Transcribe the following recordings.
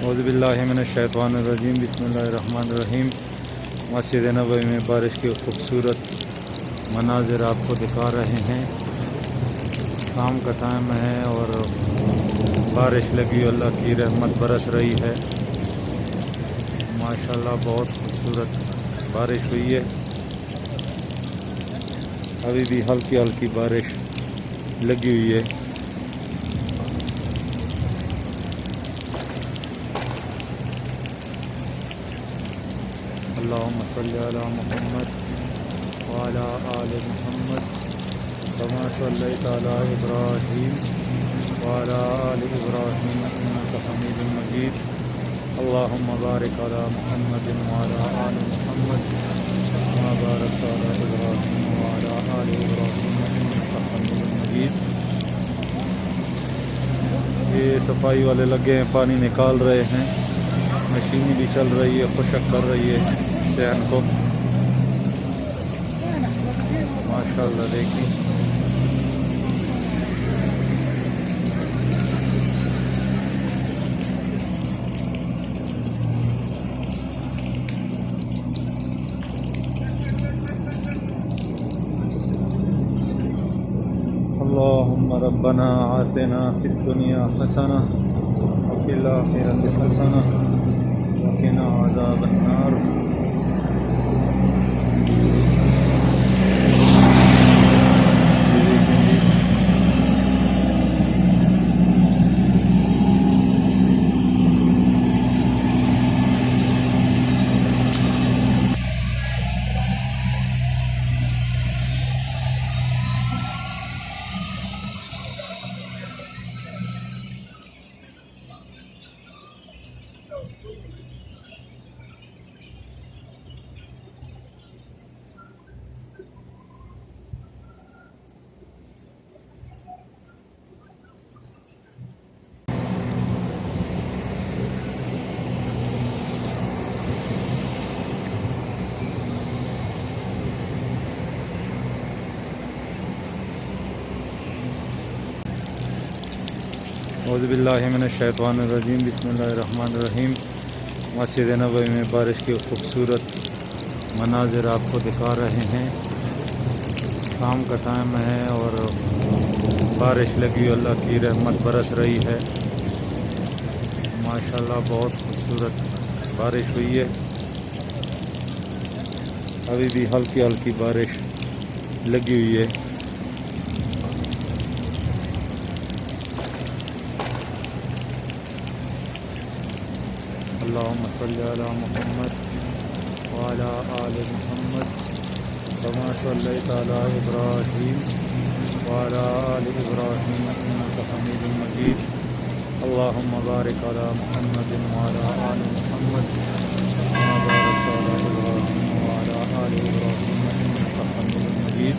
औज़ुबिल्लाहिमिनश्शैतानिर्रजीम बिस्मिल्लाहिर्रहमानिर्रहीम। मस्जिद नबवी में बारिश के खूबसूरत मनाजिर आपको दिखा रहे हैं। शाम का टाइम है और बारिश लगी, अल्लाह की रहमत बरस रही है। माशाल्लाह बहुत खूबसूरत बारिश हुई है। अभी भी हल्की हल्की बारिश लगी हुई है। अल्लाहुम्मा सल्ली अला मुहम्मद व अला आलि मुहम्मद कमा सल्लैता अला इब्राहीम व अला आलि इब्राहीम इन्नका हमीदुम मजीद। अल्लाहुम्मा बारिक अला मुहम्मद व अला आलि मुहम्मद कमा बारकता अला इब्राहीम व अला आलि इब्राहीम इन्नका हमीदुम मजीद। ये सफाई वाले लगे हैं, पानी निकाल रहे हैं। मशीन भी चल रही है, खुशक कर रही है सहन को। माशाल्लाह देखिए। अल्लाहुम्मा रब्बना आतिना फिद दुनिया हसना व फिल आखिरति हसना व क़िना अज़ाबन नार। औज़ुबिल्लाहिमिनश्शैतानिर्रजीम बिस्मिल्लाहिर्रहमानिर्रहीम। मस्जिद नबवी में बारिश के खूबसूरत मनाजिर आपको दिखा रहे हैं। शाम का टाइम है और बारिश लगी, अल्लाह की रहमत बरस रही है। माशाल्लाह बहुत खूबसूरत बारिश हुई है। अभी भी हल्की हल्की बारिश लगी हुई है। अल्लाहुम्मा सल्ली अला मुहम्मद व अला आलि मुहम्मद कमा सल्लैता अला इब्राहीम व अला आलि इब्राहीम इन्नका हमीदुम मजीद। अल्लाहुम्मा बारिक अला मुहम्मद व अला आलि मुहम्मद कमा बारकता अला इब्राहीम व अला आलि इब्राहीम इन्नका हमीदुम मजीद।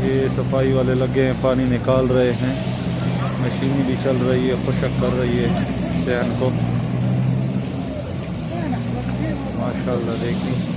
ये सफाई वाले लगे हैं, पानी निकाल रहे हैं। मशीन भी चल रही है, खुशक कर रही है सहन को। माशाल्लाह देखिए।